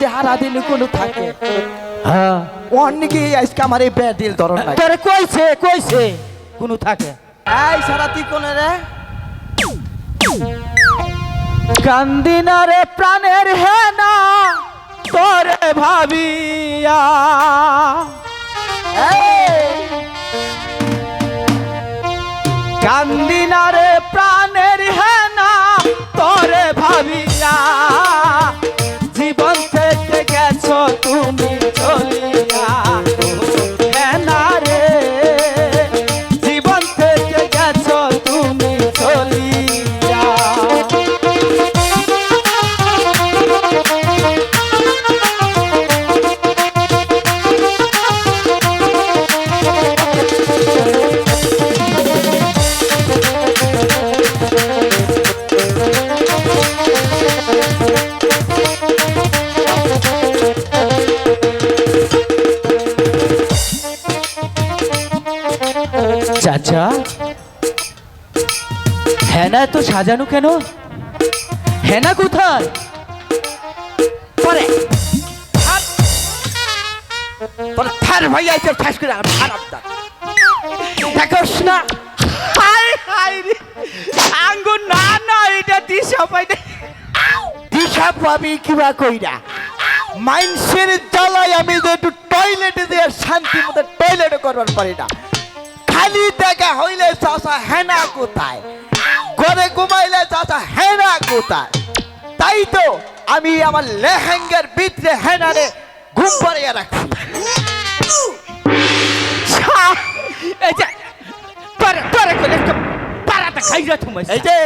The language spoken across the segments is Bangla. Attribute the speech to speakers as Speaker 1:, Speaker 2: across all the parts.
Speaker 1: হারা দিন কোনো থাকে
Speaker 2: হ্যাঁ
Speaker 1: অনেকে আজকে আমার এই ব্যাটিল ধরন নাই
Speaker 2: তোরে কইছে কোনো থাকে
Speaker 1: এই সারা তুই কোন রে
Speaker 2: কান্দিনা রে প্রাণের হেনা তোরে ভাবিয়া কান্দিনা রে প্রাণের হেনা তোরে ভাবিয়া জীবন থেকে গেছো তুমি চলিয়া হেনা রে জীবন থেকে গেছো তুমি চলিয়া চাচা হেনা তো সাজানো কেন হেনা কোথায়
Speaker 1: পরে তোর থার ভাই আইতে ঠাস করে খারাপ দা দেখোস না
Speaker 2: হাই হাই রে আঙ্গু না না এটা দিশা পাইতে
Speaker 1: দিশা পাবি কিবা কইরা মাইন্সের জ্বালায় আমি যে একটু টয়লেটে দিয়ে শান্তি মতো টয়লেটে করবার পারি না খালি দেখা হইলে চাষা হেনা কোথায় ঘরে ঘুমাইলে চাষা হেনা কোথায় তাই তো আমি আমার লেহেঙ্গার ভিতরে হেনারে ঘুম পাড়িয়ে রাখছি
Speaker 2: এই যে পারে পারে করে একটা পারাটা খাইরা তুমি
Speaker 1: এই যে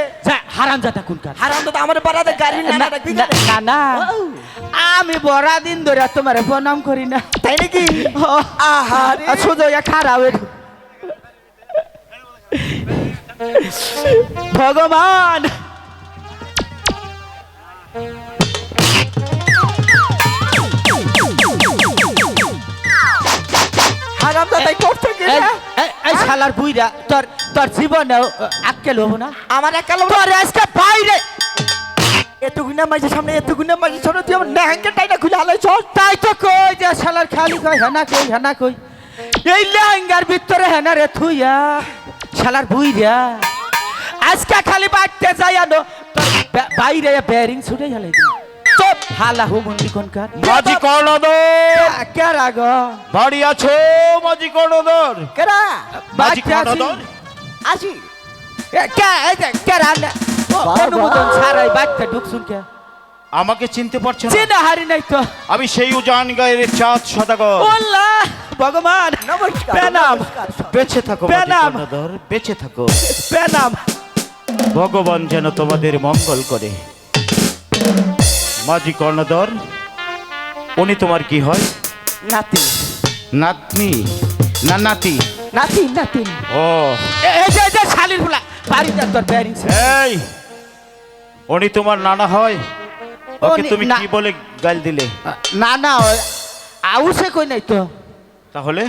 Speaker 2: হারামজাদা কোনকার
Speaker 1: হারাম তো আমার পাড়াতে গাড়ি না রাখবি
Speaker 2: না না আমি বড়া দিন ধরে তোমারে প্রণাম করি না
Speaker 1: তাই নাকি আহারে
Speaker 2: সোজা খারাপ ভগবান
Speaker 1: হারাম দাদাই করতে গেলে
Speaker 2: এই শালার বুইরা তোর তোর জীবনে আক্কেল হবো না
Speaker 1: আমার একাল
Speaker 2: তোর আজকে বাইরে
Speaker 1: এতগুনা মাঝে সামনে এতগুনা মাঝে সামনে তুই আমার লেহেঙ্গা টাইটা খুলে হালাই চল
Speaker 2: তাই তো কই যে শালার খালি কই হেনা কই এই লেহেঙ্গার ভিতরে হেনা রে থুইয়া শালার বুইরা আজকে খালি বাড়তে যাই আনো বাইরে বেয়ারিং ছুটে গেলে চপ হালা হো মন্দি কোনকার
Speaker 3: মাঝি কর্ণধর
Speaker 2: কে রাগ
Speaker 3: বাড়ি আছো মাঝি কর্ণধর
Speaker 1: কেরা
Speaker 3: মাঝি কর্ণধর
Speaker 1: আসি
Speaker 2: কে এই যে কে রান্না অনুমোদন ছাড়াই বাচ্চা ঢুকছুন কে
Speaker 3: আমাকে চিনতে পারছো না
Speaker 2: চিনা হারি নাই তো
Speaker 3: আমি সেই উজান গায়ের চাঁদ সদাগর
Speaker 2: আল্লাহ ভগবান
Speaker 1: নমস্কার
Speaker 2: প্রণাম
Speaker 3: বেঁচে থাকো মাঝি
Speaker 2: প্রণাম।
Speaker 3: কর্ণধর বেঁচে থাকো
Speaker 2: প্রণাম
Speaker 3: ভগবান যেন তোমাদের মঙ্গল করে মাঝি কর্ণধর উনি তোমার কি হয়
Speaker 1: নাতি
Speaker 3: নাতনি না নাতি
Speaker 1: নাতি নাতি
Speaker 3: ও
Speaker 2: এই যে শালির ফুলা বাড়ি যা তোর বেয়ারিং
Speaker 3: এই উনি তোমার নানা হয় ওকে
Speaker 2: উনি
Speaker 3: তুমি
Speaker 2: না-
Speaker 3: কি বলে গাল দিলে
Speaker 2: না না আউসে কই নাই তো
Speaker 3: তাহলে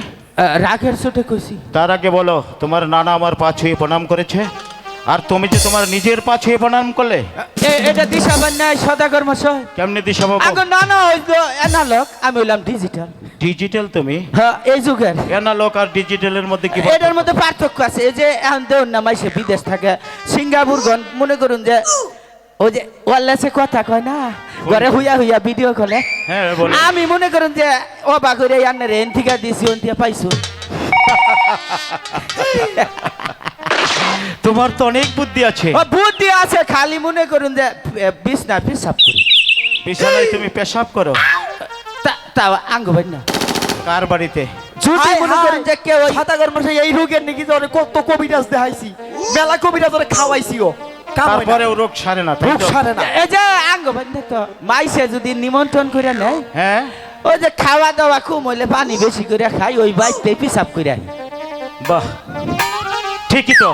Speaker 2: রাগের চোটে কইছি
Speaker 3: তার আগে বলো তোমার নানা আমার পা ছুঁয়ে প্রণাম করেছে আর তুমি যে তোমার নিজের পা ছুঁয়ে প্রণাম করলে
Speaker 2: এটা দিশা বান্যায় সদাগর মশাই
Speaker 3: কেমনে দিশা বাবু
Speaker 2: আগে না না হইলো অ্যানালগ আমি হইলাম ডিজিটাল
Speaker 3: ডিজিটাল তুমি
Speaker 2: হ্যাঁ এই যুগের
Speaker 3: অ্যানালগ আর ডিজিটালের মধ্যে কি
Speaker 2: এটার মধ্যে পার্থক্য আছে এই যে এখন দেউন না মাইসে বিদেশ থাকে সিঙ্গাপুর গন মনে করুন যে ওই যে ওয়াল্লাসে কথা কয় না ঘরে হুইয়া হুইয়া ভিডিও কলে
Speaker 3: হ্যাঁ বলো
Speaker 2: আমি মনে করুন যে ও বাগুরে আন্নার এনথিকা দিছি ওনথিকা পাইছো
Speaker 3: তোমার তো অনেক বুদ্ধি আছে
Speaker 2: ও বুদ্ধি আছে খালি মনে করুন যে বিছনা পেশাব করি
Speaker 3: বিছানায় তুমি পেশাব করো
Speaker 2: তা আঙ্গ ভাই না
Speaker 3: কার বাড়িতে
Speaker 2: যদি মনে করেন যে কেউ ওই
Speaker 1: ছাতাগর মশাই এই রোগের নাকি ধরে কত কবিরাজ দেখাইছি মেলা কবিরাজ ধরে খাওয়াইছি ও
Speaker 3: তারপরেও রোগ সারে না তাই
Speaker 1: রোগ
Speaker 3: তো?
Speaker 1: সারে না
Speaker 2: এই যে আঙ্গ ভাই তো মাইসে যদি নিমন্ত্রণ করে নেয়
Speaker 3: হ্যাঁ
Speaker 2: ওই যে খাওয়া দাওয়া খুব হইলে পানি বেশি করে খাই ওই বাইতে পিসাব করে আনি
Speaker 3: বাহ ঠিকই তো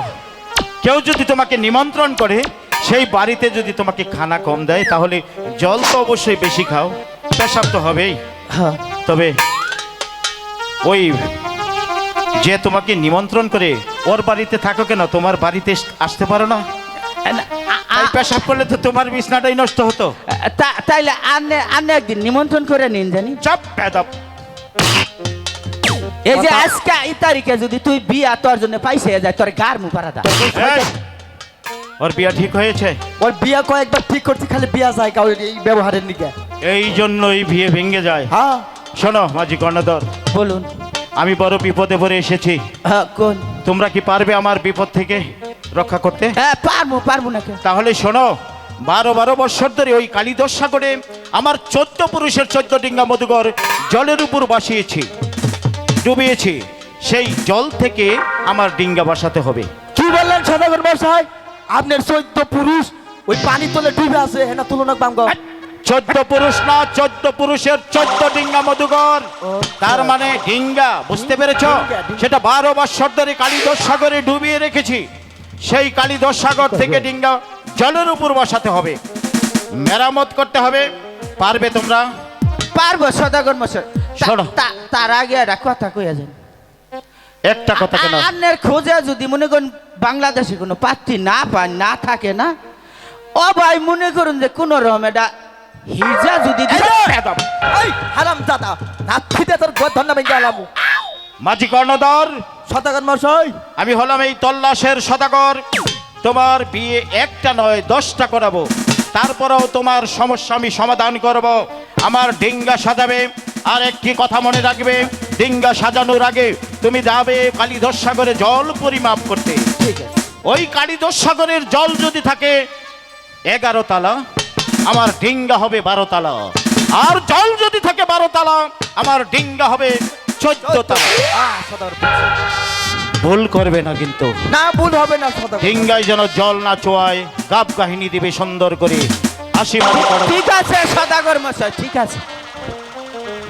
Speaker 3: কেউ যদি তোমাকে নিমন্ত্রণ করে সেই বাড়িতে যদি তোমাকে খানা কম দেয় তাহলে জল তো অবশ্যই বেশি খাও পেশাব তো হবেই
Speaker 2: হ্যাঁ
Speaker 3: তবে ওই যে তোমাকে নিমন্ত্রণ করে ওর বাড়িতে থাকো কেন তোমার বাড়িতে আসতে পারো না
Speaker 2: তাই
Speaker 3: পেশাব করলে তো তোমার বিছনাটাই নষ্ট হতো।
Speaker 2: তাইলে আন্নে আন্নে একদিন নিমন্ত্রণ করে নিন জানি।
Speaker 3: চাপ বেদব।
Speaker 2: এই যে
Speaker 3: কথা-
Speaker 2: আজকে এই তারিখে যদি তুই বিয়া তোর জন্য পাইছে যায় তোর গার মু পারাদা।
Speaker 3: এই, ওর বিয়া ঠিক হয়েছে?
Speaker 1: ওর বিয়া কয়েকবার ঠিক করছি, খালি বিয়া যায় কাউ এই ব্যবহারের নিকে।
Speaker 3: এই জন্যই বিয়ে ভেঙে যায়।
Speaker 1: হ্যাঁ
Speaker 3: শোনো মাঝি কর্ণধর,
Speaker 2: বলুন।
Speaker 3: আমি বড় বিপদে পড়ে এসেছি।
Speaker 2: হ্যাঁ কোন?
Speaker 3: তোমরা কি পারবে আমার বিপদ থেকে রক্ষা করতে?
Speaker 2: হ্যাঁ পারবো পারবো না কে?
Speaker 3: তাহলে শোনো, 12 বছর ধরে ওই কালীদশ সাগরে আমার 14 পুরুষের 14 ডিঙ্গা মধুকর জলের উপর বাসিয়েছি, ডুবিয়েছি। সেই জল থেকে আমার ডিঙ্গা বসাতে হবে।
Speaker 1: কি বললেন সদাগর মশাই? আপনার 14 পুরুষ ওই পানি তলে ডুবে আছে, হেনা তুলনা বাম গো।
Speaker 3: 14 পুরুষ না, 14 পুরুষের 14 ডিঙ্গা মধুকর। তার মানে ডিঙ্গা, বুঝতে পেরেছ?
Speaker 1: ডিঙ্গা।
Speaker 3: সেটা 12 বছর ধরে কালীদশ সাগরে ডুবিয়ে রেখেছি। সেই কালীদশ সাগর থেকে ডিঙ্গা জলের উপর বসাতে হবে, মেরামত করতে হবে। পারবে তোমরা?
Speaker 2: পারবো সদাগর মশাই।
Speaker 3: শোনো।
Speaker 2: তার আগে একটা কথা কইয়া যান।
Speaker 3: একটা কথা কেন?
Speaker 2: আন্নের খোঁজে যদি মনে করেন বাংলাদেশে কোনো পাত্রী না পান, না থাকে না, ও ভাই মনে করুন যে কোন রকম এটা হিজা যদি
Speaker 1: এই
Speaker 2: দিতে-
Speaker 1: রে! এই হারাম দাদা, নাথিতে তোর গধন না বেঙ্গা আলামু।
Speaker 3: মাঝি কর্ণধর,
Speaker 1: সদাগর মশাই,
Speaker 3: আমি হলাম এই তল্লাশের সদাগর। তোমার বিয়ে একটা নয় 10টা করাবো, তারপরেও তোমার সমস্যা আমি সমাধান করব। আমার ডিঙ্গা সাজাবে। আর একটি কথা মনে রাখবে, ডিঙ্গা সাজানোর আগে তুমি যাবে কালীধর সাগরে জল পরিমাপ করতে।
Speaker 1: ঠিক আছে।
Speaker 3: ওই কালীধর সাগরের জল যদি থাকে 11 তালা, আমার ডিঙ্গা হবে 12 তালা। আর জল যদি থাকে 12 তালা, আমার ডিঙ্গা হবে 14 তালা।
Speaker 1: সদাগর মশাই।
Speaker 3: ভুল করবে না কিন্তু।
Speaker 1: না ভুল হবে না সদাগর।
Speaker 3: ডিঙ্গায় যেন জল না চোয়ায়, গাব কাহিনী দিবে সুন্দর করে। আসি মাঝি কর্ণধর।
Speaker 2: ঠিক আছে সদাগর মশাই, ঠিক আছে।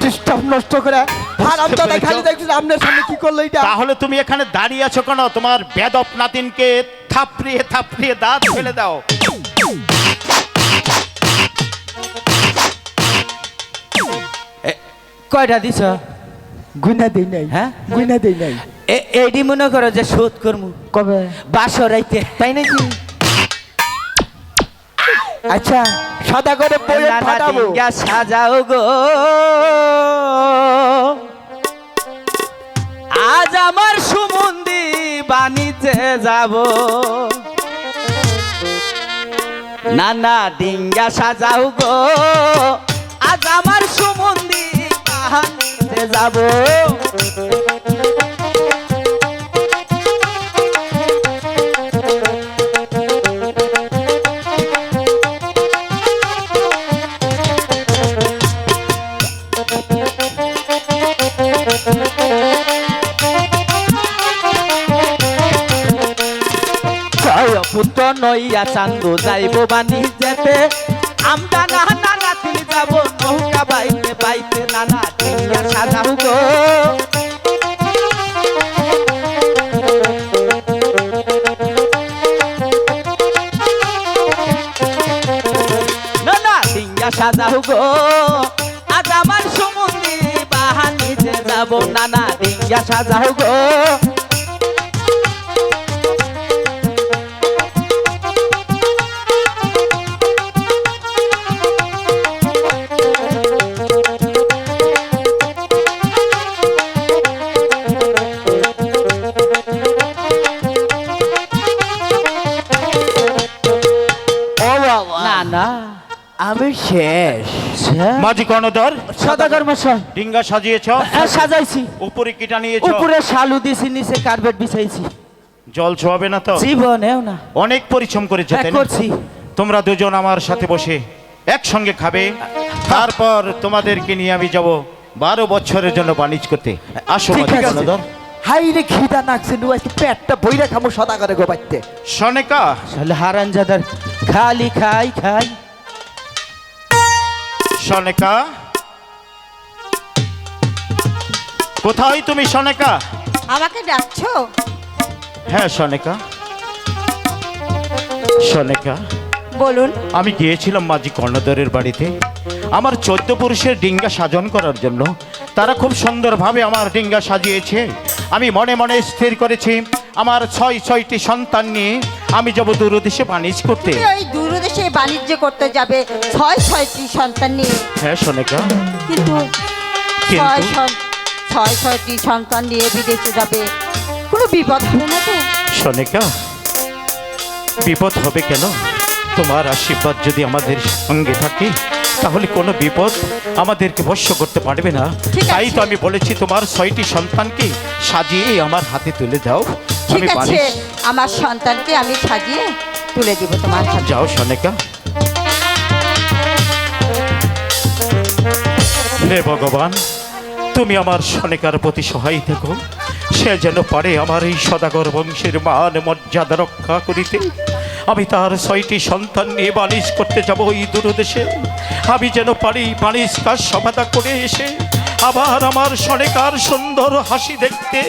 Speaker 1: ডিস্টার্ব নষ্ট করে হারাম দাদা খালি দেখছিস আপনার সামনে কি করলো এটা?
Speaker 3: তাহলে তুমি এখানে দাঁড়িয়ে আছো কেন? তোমার বেদব নাতিনকে থাপড়িয়ে থাপড়িয়ে দাঁত ফেলে দাও।
Speaker 2: কয়টা দিছ?
Speaker 1: গুনা দেই নাই।
Speaker 2: হ্যাঁ?
Speaker 1: গুনা দেই নাই।
Speaker 2: এইটি মনে করো যে শোধ করমু
Speaker 1: কবে?
Speaker 2: বাসরাইতে।
Speaker 1: তাই নাকি? আচ্ছা সদাগরে বইয়ে
Speaker 2: নানা
Speaker 1: ফাটাবো।
Speaker 2: ডিঙ্গা সাজাও গো, আজ আমার সুমন্দি বাণিজ্যে যাব। নানা ডিঙ্গা সাজাও গো, আজ আমার সুমন্দি বাণিজ্যে যাব। পুত্র নইয়া চান্দু যাইব বাণিজ্যেতে, আমরা নানা রাত্রি যাব নৌকা বাইতে বাইতে। নানা ডিঙ্গা সাজাও গো, নানা ডিঙ্গা সাজাও গো, আজ আমার সমুদ্রি বাহানিতে যাব। নানা ডিঙ্গা সাজাও গো,
Speaker 1: ও বাবা,
Speaker 2: না না
Speaker 1: আমি শেষ।
Speaker 3: মাঝি কর্ণধর,
Speaker 2: সদাগর মশাই,
Speaker 3: ডিঙ্গা সাজিয়েছ,
Speaker 2: হ্যাঁ সাজাইছি।
Speaker 3: উপরে কিটা নিয়েছ,
Speaker 2: উপরে শালু দিছি, নিচে কার্পেট বিছাইছি।
Speaker 3: জল ছোঁয়াবে না তো?
Speaker 2: জীবনেও না।
Speaker 3: অনেক পরিশ্রম করেছো
Speaker 2: হ্যাঁ
Speaker 3: তাই না?
Speaker 2: করছি।
Speaker 3: তোমরা দুজন আমার সাথে বসে একসঙ্গে খাবে, তারপর তোমাদেরকে নিয়ে আমি যাব 12 বছরের জন্য বাণিজ্য করতে। আসো
Speaker 1: ঠিক
Speaker 3: মাঝি
Speaker 1: আছে।
Speaker 3: কর্ণধর।
Speaker 1: হাই রে খিদা নাকছে নু, আজকে পেটটা বইরা খামু সদাগরে গো বাইতে।
Speaker 3: সনেকা,
Speaker 2: শালে হারানজাদার খালি খাই খাই।
Speaker 3: সনেকা, কোথায় তুমি সনেকা?
Speaker 4: আমাকে ডাকছো?
Speaker 3: হ্যাঁ সনেকা। সনেকা,
Speaker 4: বলুন।
Speaker 3: আমি গিয়েছিলাম মাঝি কর্ণধরের বাড়িতে আমার 14 পুরুষের ডিঙ্গা সাজন করার জন্য। তারা খুব সুন্দরভাবে আমার ডিঙ্গা সাজিয়েছে। আমি মনে মনে স্থির করেছি আমার 6টি সন্তান নিয়ে আমি যাব দূর দেশে বাণিজ্য করতে।
Speaker 4: তুমি ওই দূরদেশে বাণিজ্য করতে যাবে 6-6টি সন্তান নিয়ে,
Speaker 3: হ্যাঁ সোনিকা,
Speaker 4: কিন্তু
Speaker 3: কিন্তু?
Speaker 4: 6-6টি সন্তান নিয়ে বিদেশে যাবে, কোনো বিপদ হবে না তো?
Speaker 3: সোনিকা, বিপদ হবে কেন? তোমার আশীর্বাদ যদি আমাদের সঙ্গে থাকে তাহলে কোনো বিপদ আমাদেরকে বশ্য করতে পারবে না।
Speaker 4: ঠিক আছে।
Speaker 3: তাই তো আমি বলেছি তোমার 6টি সন্তানকে সাজিয়ে আমার হাতে তুলে দাও।
Speaker 4: ঠিক
Speaker 3: আমি
Speaker 4: আছে,
Speaker 3: বাণিজ্য
Speaker 4: আমার সন্তানকে আমি সাজিয়ে তুলে দিব তোমার হাতে।
Speaker 3: যাও সোনিকা। হে ভগবান, তুমি আমার সোনিকার প্রতি সহায় থেকো, সে যেন পারে আমার এই সদাগর বংশের মান মর্যাদা রক্ষা করিতে। আমি তার 6টি সন্তান নিয়ে বাণিজ্য করতে যাব ওই দূরদেশে। আমি যেন পারি বাণিজ্য কাজ সমাধা করে এসে আবার আমার সোনিকার সুন্দর হাসি দেখতে।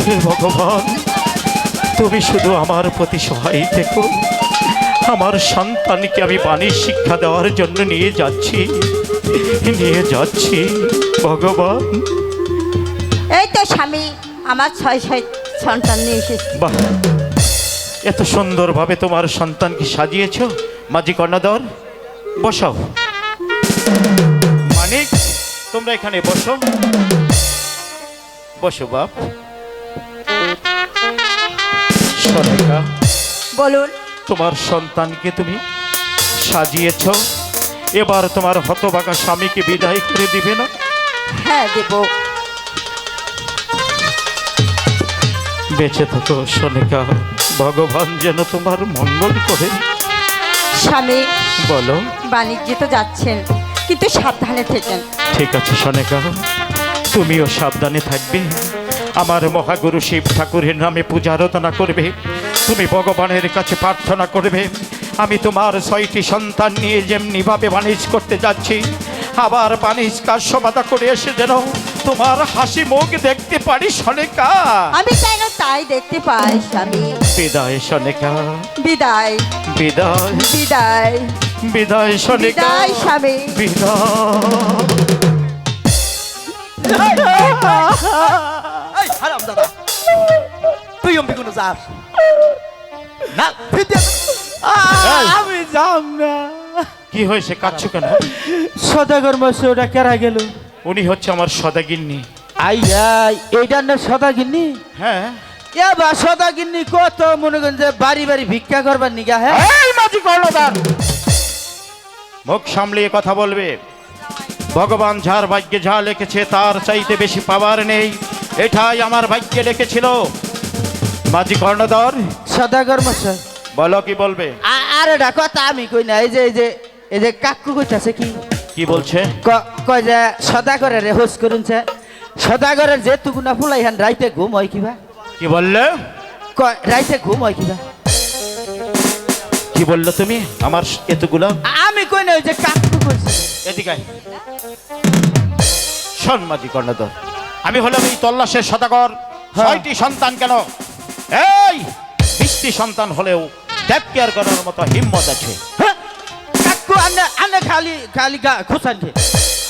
Speaker 3: হে ভগবান, তুমি শুধু আমার প্রতি সহায় থেকো। আমার সন্তানকে আমি বাণিজ্য শিক্ষা দেওয়ার জন্য নিয়ে যাচ্ছি ভগবান।
Speaker 4: এই তো স্বামী, আমার 6 সন্তান নিয়ে এসেছি।
Speaker 3: বাহ, এত সুন্দরভাবে তোমার সন্তানকে সাজিয়েছ। মাঝি কর্ণধর, বসাও। মানিক, তোমরা এখানে বসো, বসো বাপ। সোনিকা,
Speaker 4: বলুন।
Speaker 3: তোমার সন্তানকে তুমি সাজিয়েছ, এবার তোমার হতভাগা স্বামীকে বিদায় করে দিবে না?
Speaker 4: হ্যাঁ, দেব।
Speaker 3: বেঁচে থাকো সোনিকা, ভগবান যেন তোমার মঙ্গল করে।
Speaker 4: স্বামী,
Speaker 3: বলো।
Speaker 4: বাণিজ্যে তো যাচ্ছেন, কিন্তু সাবধানে থেকেন।
Speaker 3: ঠিক আছে সোনিকা, তুমিও সাবধানে থাকবে। আমার মহাগুরু শিব ঠাকুরের নামে পূজা আরাধনা করবে, তুমি ভগবানের কাছে প্রার্থনা করবে। আমি তোমার 6টি সন্তান নিয়ে যেমনিভাবে বাণিজ্য করতে যাচ্ছি, আবার বাণিজ্য কাজ সমাধা করে এসে যেন তোমার হাসি মুখ দেখতে পারি সোনিকা।
Speaker 4: আমি চাই না তাই দেখতে পাই স্বামী।
Speaker 3: বিদায় সোনিকা,
Speaker 4: বিদায়।
Speaker 3: বিদায়,
Speaker 4: বিদায়।
Speaker 3: বিদায় সোনিকা,
Speaker 4: বিদায় স্বামী।
Speaker 3: বিদায়।
Speaker 1: এই হারাম দাদা, তুই অম্বি কোনো যাস না?
Speaker 2: আমি যাম না।
Speaker 3: কি হয়েছে, কাঁদছো কেন?
Speaker 2: সদাগর মশাই ওটা কেরা গেল?
Speaker 3: উনি হচ্ছে আমার সদাগিন্নি।
Speaker 2: আইয়া, এইটার না সদাগিন্নি?
Speaker 3: হ্যাঁ।
Speaker 2: এবার সদাগিন্নি কত মনে করেন যে বাড়ি বাড়ি ভিক্ষা করবার নিগা। হ্যাঁ,
Speaker 3: এই মাঝি কর্ণধার, মুখ সামলিয়ে কথা বলবে। ভগবান যার ভাগ্যে যা লিখেছে তার চাইতে বেশি পাওয়ার নেই, এটাই আমার ভাগ্যে লিখেছিল। মাঝি কর্ণধর,
Speaker 2: সদাগর মশাই
Speaker 3: বলো কি বলবে?
Speaker 2: আর এটা কথা আমি কই না। এই যে কাকু কইতাছে কি
Speaker 3: কি বলছে?
Speaker 2: কয় যে সদাগরের হোস করুনছে, সদাগরের যে তুগুনা ফুলাই হান রাইতে ঘুম হয় কিবা।
Speaker 3: কি বললে?
Speaker 2: কয় রাইতে ঘুম হয় কিবা।
Speaker 3: কি বললো তুমি? আমার এতগুলো
Speaker 2: আমি কই না, ওই যে কাকু কইছে।
Speaker 3: এদিকে আয়। শোন মাঝি কর্ণধর, আমি হলাম এই তল্লাশের সদাগর। 6টি সন্তান কেন, এই 20টি সন্তান হলেও টেক কেয়ার করার মতো হিম্মত আছে।
Speaker 2: হ্যাঁ, কাকু আনে খালি খালি খুশানছে।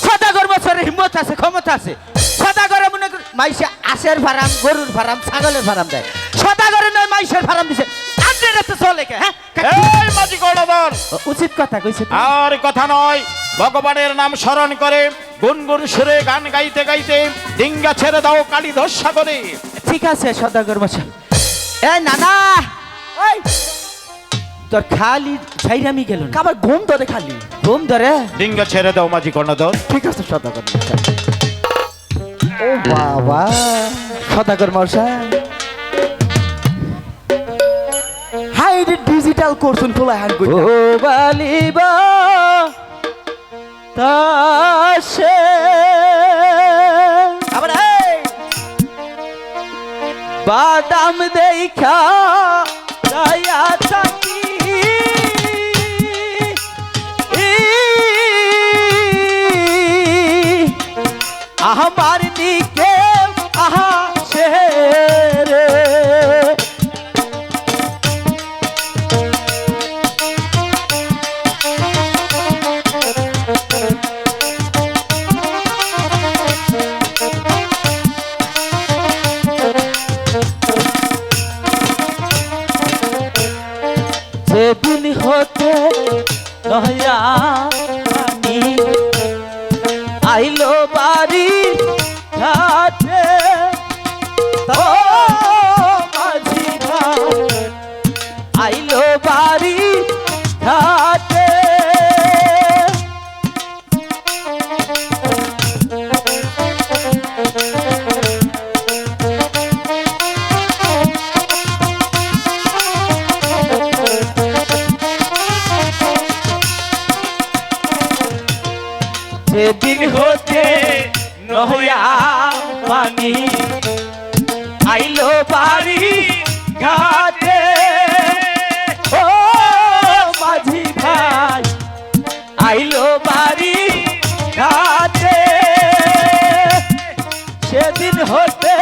Speaker 2: সদাগর বছরের হিম্মত আছে, ক্ষমতা আছে। সদাগরে মনে কর মাইসে আশের ফার্ম, গরুর ফার্ম, ছাগলের ফার্ম দেয়। সদাগরে নয় মাইসের ফার্ম দিছে। আন্ডে তো চলে কে? হ্যাঁ,
Speaker 3: এই মাঝি কর্ণধর,
Speaker 2: উচিত কথা কইছে।
Speaker 3: আর কথা নয়, ভগবানের নাম স্মরণ করে গুনগুন সুরে গান গাইতে গাইতে ডিঙ্গা ছেড়ে দাও কালী সাগরে।
Speaker 2: ঠিক আছে সদাগর মশাই। এই নানা, ওই তোর খালি ছাইরামি গেল না?
Speaker 1: আমার ঘুম ধরে খালি।
Speaker 2: ঘুম ধরে?
Speaker 3: ডিঙ্গা ছেড়ে দাও মাঝি কর্ণধর।
Speaker 1: ঠিক আছে সদাগর মশাই। ও বাবা, সদাগর মশাই হাই রে ডিজিটাল কোর্সন খোলা হ্যান্ড কই।
Speaker 2: ও বালিবা তাসে
Speaker 1: আবার এই
Speaker 2: বাদাম দেখা দয়া থাকি আমার দিকে আহা রে। আইলো বাড়ি ঘাটে ও মাঝি ভাই আইলো বাড়ি ঘাটে সেদিন হতে নহয়া পানি আইলো বাড়ি ঘাটে ও মাঝি ভাই আইলো বাড়ি ঘাটে সেদিন হতে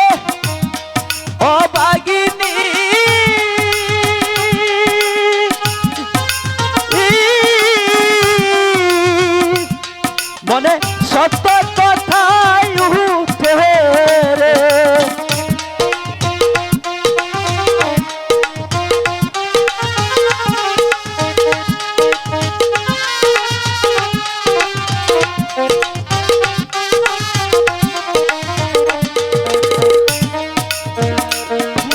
Speaker 2: ও বাগিনী মনে সত্য কথাই উঠে রে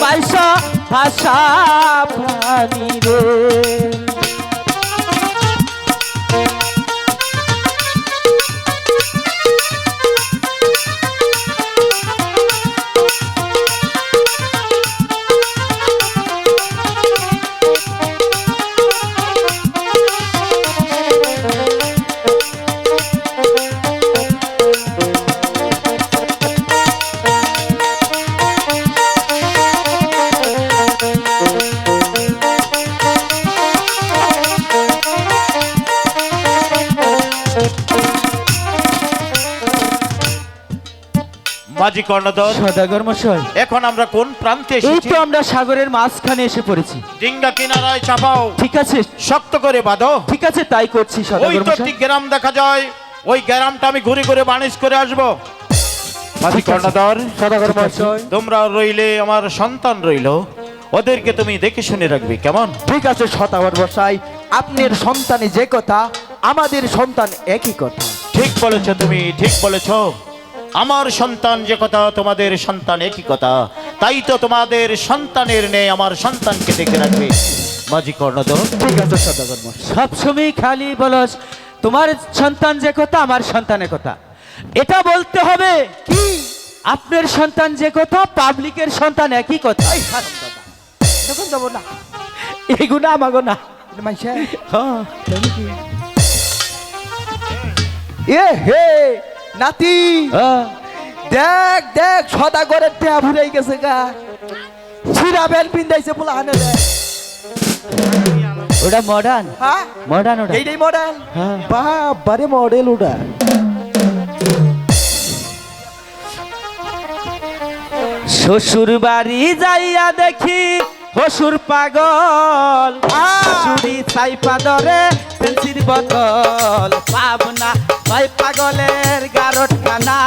Speaker 2: বাইসা ভাষা প্রাণী রে
Speaker 3: মাঝি কর্ণধর,
Speaker 2: সদাগর মশাই
Speaker 3: এখন আমরা কোন প্রান্তে
Speaker 2: এই
Speaker 3: এসেছি?
Speaker 2: তো আমরা সাগরের মাঝখানে এসে পড়েছি।
Speaker 3: ডিঙ্গা কিনারায় চাপাও,
Speaker 2: ঠিক আছে
Speaker 3: শক্ত করে বাঁধো।
Speaker 2: ঠিক আছে তাই করছি
Speaker 3: ওই
Speaker 2: সদাগর
Speaker 3: তো
Speaker 2: মশাই।
Speaker 3: একটি গ্রাম দেখা যায়, ওই গ্রামটা আমি ঘুরে ঘুরে বানিশ করে আসবো। মাঝি
Speaker 2: ঠিক আছে।
Speaker 3: কর্ণধর,
Speaker 2: সদাগর মশাই
Speaker 3: তোমরা রইলে আমার সন্তান রইল, ওদেরকে তুমি দেখে শুনে রাখবে, কেমন?
Speaker 1: ঠিক আছে সদাগর মশাই, আপনার সন্তানে যে কথা আমাদের সন্তান একই কথা।
Speaker 3: ঠিক বলেছ তুমি, ঠিক বলেছ। আমার সন্তান যে কথা তোমাদের সন্তান একই কথা, তাই তো তোমাদের সন্তানের নেই আমার সন্তানকে দেখে রাখবে। মাঝি কর্ণধর,
Speaker 1: ঠিক আছে সদাগর মশাই।
Speaker 2: সবসময় খালি বলস তোমার সন্তান যে কথা আমার সন্তানের কথা, এটা বলতে হবে কি আপনার সন্তান যে কথা পাবলিকের সন্তান একই কথা।
Speaker 1: এই হারাম দাদা, যখন যাবো না
Speaker 2: এগুলো আমাগো না।
Speaker 1: মাইশা
Speaker 2: হ্যাঁ
Speaker 1: এ হে নাতি,
Speaker 2: হ্যাঁ।
Speaker 1: দেখ দেখ সদাগরের টেয়া ভুরাই গেছে গা, ছিড়া বেল পিন্দাইছে বলে আনে রে।
Speaker 2: ওটা মডার্ন,
Speaker 1: হ্যাঁ
Speaker 2: মডার্ন ওটা।
Speaker 1: এইটাই মডেল,
Speaker 2: হ্যাঁ।
Speaker 1: বাবারে মডেল ওটা।
Speaker 2: শ্বশুর বাড়ি যাইয়া দেখি হসুর পাগল, চুরি চাইপা ধরে পেন্সির বদল, পাবনা ভাই পাগলের গারট খানা,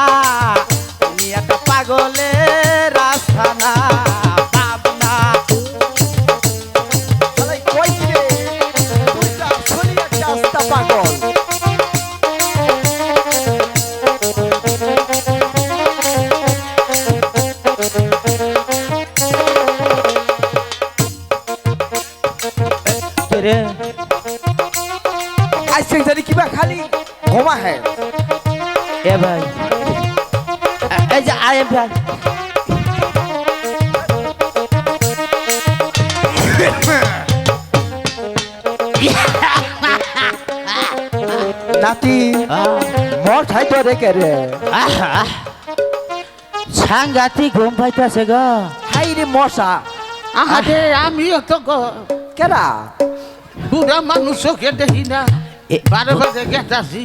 Speaker 2: তুমি একটা পাগলের রাস্তানা পাবনা।
Speaker 1: শালাই কই রে, তুই তো আসলেই একটা আস্তা পাগল।
Speaker 2: রে
Speaker 1: আজকে জানি কিবা খালি ঘুমা হ্যাঁ।
Speaker 2: এ ভাই এই যে আয় ভাই
Speaker 1: নাতি মর খাই তো রেখে রে।
Speaker 2: সাংঘাতিক ঘুম পাইতেছে গো।
Speaker 1: হাই রে মশা,
Speaker 5: আহারে আমিও তো
Speaker 1: কেরা
Speaker 5: বুড়া মানুষকে দেখি না,
Speaker 2: এ-
Speaker 5: বারে বারে গেতাছি।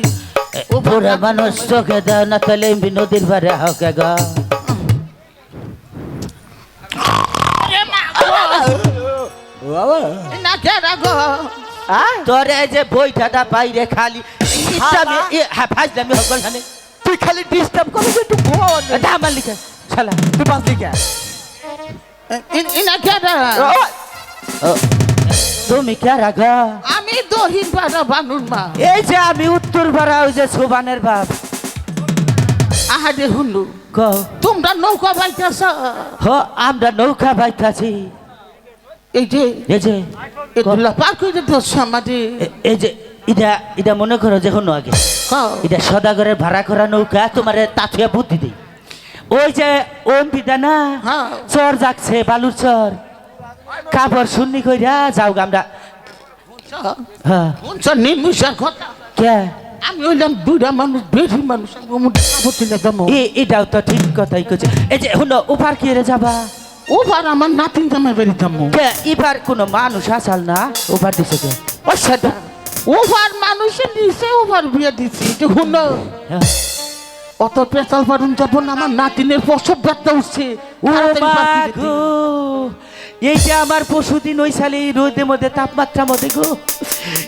Speaker 2: ও বুড়া মানুষ চোখে দাও না, তাহলে এমনি নদীর পারে হোকে গো।
Speaker 5: না কেরা গো,
Speaker 2: তোর এই যে বইটাটা বাইরে খালি ফাইজলামি হকল খানে
Speaker 1: তুই খালি ডিস্টার্ব করবি, একটু ঘুমাও না।
Speaker 2: আমার লিখে শালা।
Speaker 1: তুই বাঁচলি কে?
Speaker 5: ইনা কেরা?
Speaker 2: তুমি কে রাখা?
Speaker 5: আমি দহিন পাড়া বানুর মা।
Speaker 2: এই যে আমি উত্তর পাড়া, ওই যে সুবানের বাপ।
Speaker 5: আহারে হুনু
Speaker 2: কও
Speaker 5: তোমরা নৌকা বাইতেছ
Speaker 2: হ আমরা নৌকা বাইতাছি
Speaker 5: এই যে
Speaker 2: এই যে
Speaker 5: এগুলা পার করে দোষ আমাদের
Speaker 2: এই যে এটা এটা মনে করো যে হনো আগে
Speaker 5: কও
Speaker 2: এটা সদাগরের ভাড়া করা নৌকা তোমারে তাথুয়া বুদ্ধি দেই ওই যে ওম পিতা না
Speaker 5: হ্যাঁ।
Speaker 2: চর যাচ্ছে বালুর চর কাপড় শুননি কইরা যাও গা আমরা হ্যাঁ
Speaker 5: শুনছ নিমিষের কথা
Speaker 2: কে
Speaker 5: আমি হইলাম বুড়া মানুষ বেশি মানুষ
Speaker 2: এটাও তো ঠিক কথাই কইছে এই যে হুনো উপার কি রে যাবা
Speaker 5: ওভার আমার নাতিন জামাই বাড়ি যাবো
Speaker 2: কে এবার কোনো মানুষ আসাল না উপার দিছে কে
Speaker 5: ও সেটা ওভার মানুষে দিছে ওভার বিয়ে দিছি যে হুনো
Speaker 2: হ্যাঁ।
Speaker 5: অত পেশাল পারুন যখন আমার নাতিনের প্রসব ব্যথা উঠছে
Speaker 2: ও
Speaker 5: তাড়াতাড়ি পাঠিয়ে দিতে।
Speaker 2: গো এই যে আমার পশুদিন ওই সালে রোদের মধ্যে তাপমাত্রা মধ্যে গো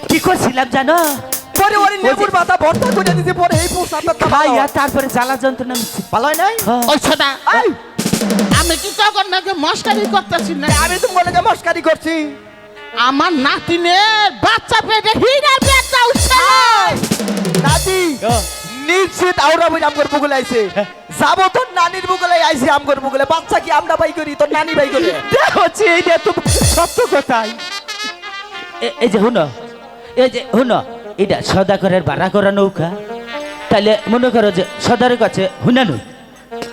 Speaker 2: কি করছিলাম জানো
Speaker 1: পরে ওরে লেবুর পাতা ভর্তা করে দিতে পরে এই পোষাটা
Speaker 2: খাইয়া তারপরে জ্বালা যন্ত্রণা মিশছে
Speaker 1: পালাই নাই
Speaker 2: হ্যাঁ।
Speaker 5: ওই সেটা
Speaker 1: এই,
Speaker 5: আমি কি তখন নাকি মস্কারি করতেছি না
Speaker 1: আমি তো মনে মস্কারি করছি
Speaker 5: আমার নাতিনের বাচ্চা পেটে হীরা ব্যথা উঠছে
Speaker 1: নাতি নিশ্চিত আউরা বই আমগর বুগলে আইছে যাবো তোর নানির বুগলে আইছে আমগর বুগলে বাচ্চা কি আমরা বাই করি তোর নানি বাই করে
Speaker 2: হচ্ছে এইটা তো সত্য কথাই এই যে হুনো এই যে হুনো এটা সদাগরের ভাড়া করা নৌকা তাহলে মনে করো যে সদারের কাছে হুনানু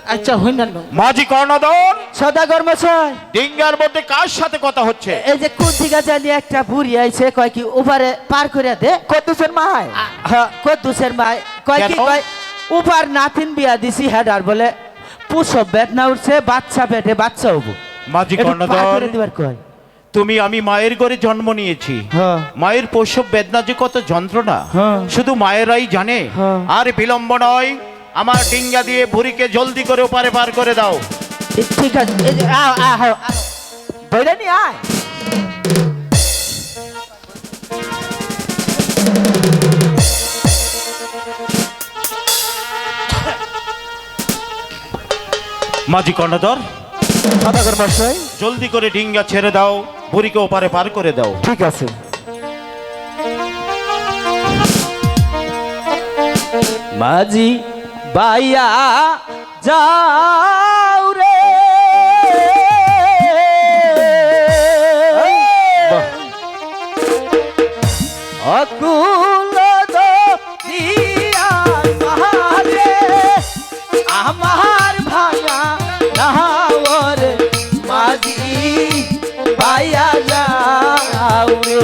Speaker 5: আচ্ছা হই না
Speaker 3: মাঝি কর্ণধর
Speaker 2: সদাগর মশাই
Speaker 3: ডিঙ্গার মধ্যে কার সাথে কথা হচ্ছে
Speaker 2: এই যে কোন দিকে জানি একটা বুড়ি আইছে কয় কি ওপারে পার করে দে
Speaker 1: কতছেন মাই
Speaker 2: হ্যাঁ কদ্দুসের মাই কয় কি
Speaker 3: কেন?
Speaker 2: কয় উপার নাতিন বিয়া দিছি হেডার বলে পুষব বেদ না উঠছে বাচ্চা পেটে বাচ্চা হবো
Speaker 3: মাঝি
Speaker 2: একটু পার
Speaker 3: কর্ণধর
Speaker 2: করে দিবার কয়
Speaker 3: তুমি আমি মায়ের ঘরে জন্ম নিয়েছি
Speaker 2: হ্যাঁ।
Speaker 3: মায়ের প্রসব বেদনা যে কত যন্ত্রণা
Speaker 2: হ্যাঁ।
Speaker 3: শুধু মায়েরাই জানে
Speaker 2: হ্যাঁ।
Speaker 3: আর বিলম্ব নয় আমার ডিঙ্গা দিয়ে বুড়িকে জলদি করে ওপারে পার করে দাও
Speaker 2: ঠিক আছে এই যে
Speaker 1: বইলে নি আয়
Speaker 3: মাঝি কর্ণধর
Speaker 1: সদাগর মশাই
Speaker 3: জলদি করে ডিঙ্গা ছেড়ে দাও বুড়িকে ওপারে পার করে দাও
Speaker 1: ঠিক আছে
Speaker 2: মাঝি বাইয়া যাও রে অকুল দিয়া সাহারে আমার ভাঙা নাওর মাঝি বাইয়া যাও রে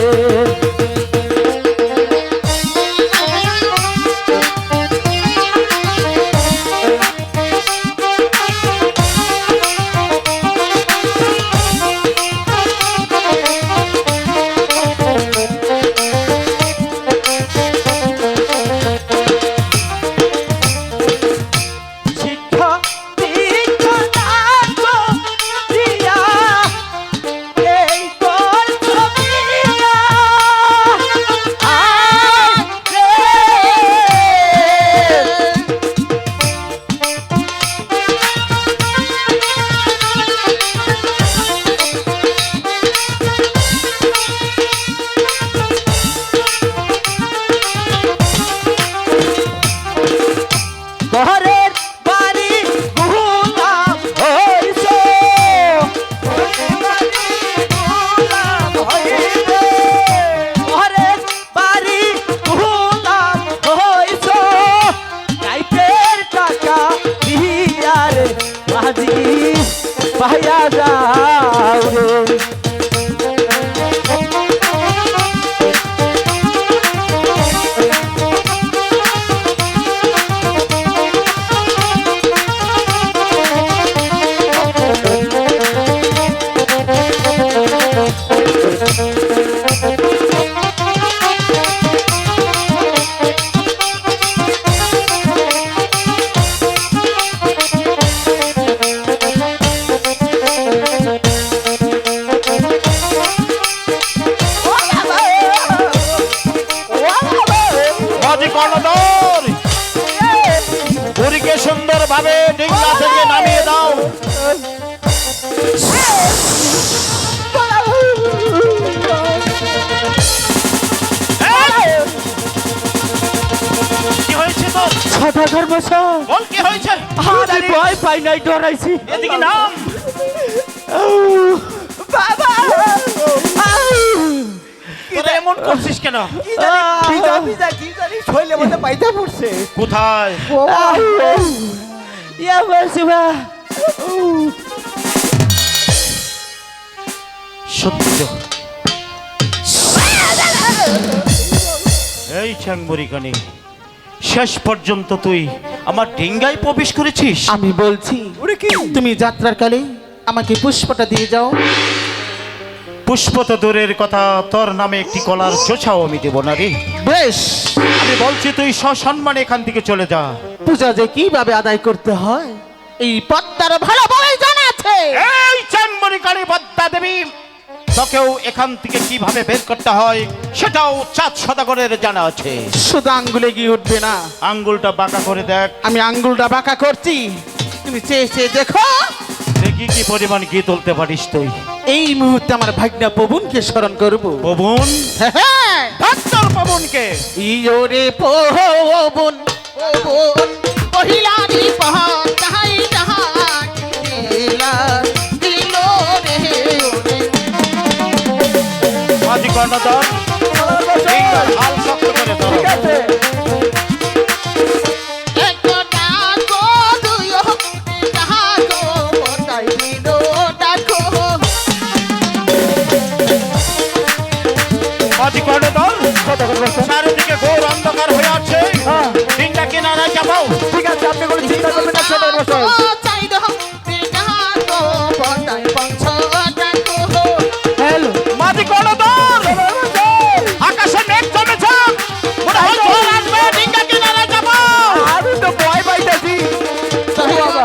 Speaker 2: শিক্ষা দীক্ষা নাগো দিয়া এই তোর ছবিয়া আয় রে ঘরের বাড়ি গুলাম হইছো ঘরের বাড়ি গুলাম হইছো গাইতের টাকা দিয়ার মাঝি পাইয়া যাও রে
Speaker 3: মাঝি কর্ণধর বুড়িকে সুন্দর ভাবে ডিঙ্গা থেকে নামিয়ে দাও কি হয়েছে তোর
Speaker 2: সদাগর মশাই
Speaker 3: বল কি হয়েছে?
Speaker 2: আমি ভয় পাই নাই, ডরাইছি।
Speaker 3: এদিকে নাম।
Speaker 2: বাবা
Speaker 3: তোরা এমন করছিস কেন?
Speaker 1: কি জানি শৈলে মধ্যে পাইতে পড়ছে।
Speaker 3: কোথায়?
Speaker 2: ইয়া বাসিবা
Speaker 3: সত্যি তো। এই চ্যাংমরি কানি, শেষ পর্যন্ত তুই আমার ডিঙ্গায় প্রবেশ করেছিস।
Speaker 5: আমি বলছি তুমি যাত্রার কালে আমাকে পুষ্পটা দিয়ে যাও।
Speaker 3: পুষ্প তো দূরের কথা, তোর নামে একটি কলার চোছাও আমি দেব না রে।
Speaker 5: বেশ,
Speaker 3: আমি বলছি তুই সসম্মানে এখান থেকে চলে যা।
Speaker 5: পূজা যে কিভাবে আদায় করতে হয় এই পদ্মার ভালো বই জানা আছে।
Speaker 3: এই চ্যাংমরি কানি পদ্মা দেবী, তোকেও এখান থেকে কিভাবে বের করতে হয় সেটাও চাঁদ সদাগরের জানা আছে।
Speaker 5: শুধু আঙ্গুলে গিয়ে উঠবে না,
Speaker 3: আঙ্গুলটা বাঁকা করে দেখ।
Speaker 5: আমি আঙ্গুলটা বাঁকা করছি, তুমি চেয়ে চেয়ে দেখো।
Speaker 3: দেখি কি পরিমাণ কি তুলতে পারিস তুই।
Speaker 5: এই মুহূর্তে আমার ভাগ্না পবনকে স্মরণ করবো।
Speaker 3: পবন?
Speaker 5: হ্যাঁ,
Speaker 3: ডাক্তার পবনকে।
Speaker 5: ইয়োরে পবন পবন পহিলারি পহন তাহাই তাহাই দিলা দিল রে ওরে।
Speaker 3: মাঝি কর্ণধর, ডিঙ্গার হাল শক্ত করে ধরো।
Speaker 1: ঠিক আছে।
Speaker 5: একটা ডাকো দুয়ো ডাকো বতাই দিল ডাকো।
Speaker 3: মাঝি কর্ণধর, চারিদিকে ঘোর অন্ধকার হয়ে আছে, ডিঙ্গা কিনারা যাবাও।
Speaker 1: ঠিক আছে, আপনি কোনো চিন্তা করবেন না সদাগর মশাই।
Speaker 5: চাই দো ডাকো বতাই পঞ্চ ডাকো।
Speaker 2: হ্যালো
Speaker 3: মাঝি কর্ণধর, আকাশে মেঘ জমেছে, মনে হয় ঝড় আসবে, ডিঙ্গা কিনারা যাবো।
Speaker 1: আমি তো ভয় পাইতেছি। বাবা।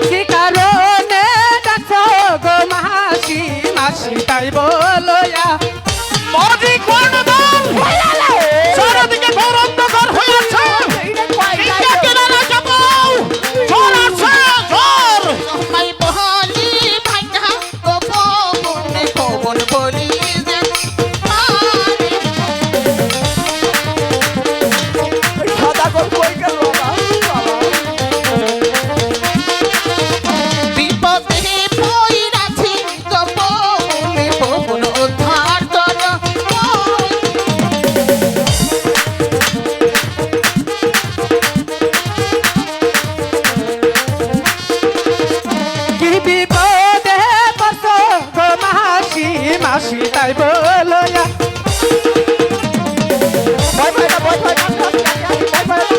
Speaker 2: কি কারণে ডাকছো গো মাসি, মাসি তাই বলয়া।
Speaker 3: মাঝি কর্ণধর, চারিদিকে ঘোর অন্ধকার হয়ে আছে, ডিঙ্গা কিনারা যাবো। ঝড় আসছে, ঝড়।
Speaker 1: সদাগর কই গেল বাবা?
Speaker 5: বিপদে পইরাছি গোপনে পবন উদ্ধার কর।
Speaker 2: কি বিপদে পড়ছো গো মাসি, মাসি তাই বলয়া।
Speaker 1: ভয় পাই না, ভয় পাই না, ভয় পাই না।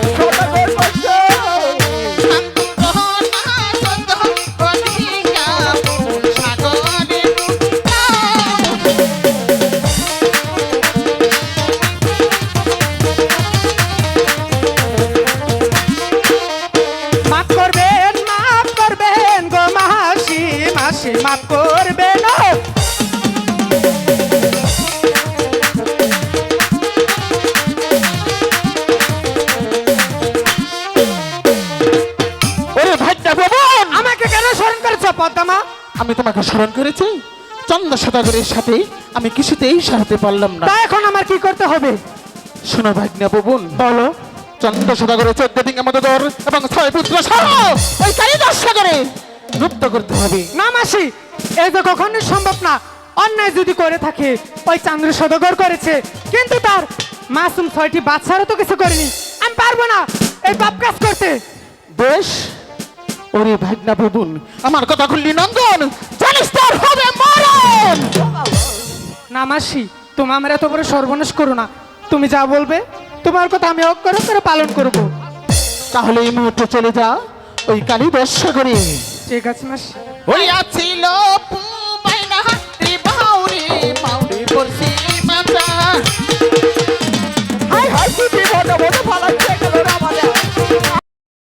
Speaker 1: সদাগর মশাই।
Speaker 2: মাফ করবেন গো মাসি, মাসি মাফ করবেন।
Speaker 5: ওরে ভাগ্না পবন,
Speaker 2: আমাকে কেন স্মরণ করেছো পদ্মা?
Speaker 5: আমি তোমাকে স্মরণ করেছি, চন্দ্র সদাগরের সাথে আমি কিছুতেই সারতে পারলাম না।
Speaker 2: তা এখন আমার কি করতে হবে?
Speaker 5: শোনো ভাগ্না পবন,
Speaker 2: বলো।
Speaker 5: চন্দ্র সদাগরের 14 ডিঙ্গা মদদর এবং 6 পুত্র সহ ওই কালিদাস সাগরে লুপ্ত করতে হবে।
Speaker 2: না মাসি, এই তো কখনোই সম্ভব না। অন্যায় যদি করে থাকে, ওই চান্দ্র সদাগর করেছে, কিন্তু তার মাসুম 6টি বাচ্চারও তো কিছু করেনি। আমি পারবো না এই পাপ কাজ করতে।
Speaker 5: বেশ, ওরে ভাগ্না পবন, আমার কথা খুললি নন্দন, জানিস তোর হবে মরণ।
Speaker 2: না মাসি, তুমি আমার এত বড় সর্বনাশ করো না। তুমি যা বলবে তোমার কথা আমি অক্ষরে অক্ষরে পালন করব।
Speaker 5: তাহলে এই মুহূর্তে চলে যা ওই কালী দর্শা করে।
Speaker 2: ঠিক আছে মাসি।
Speaker 5: ওই আছিল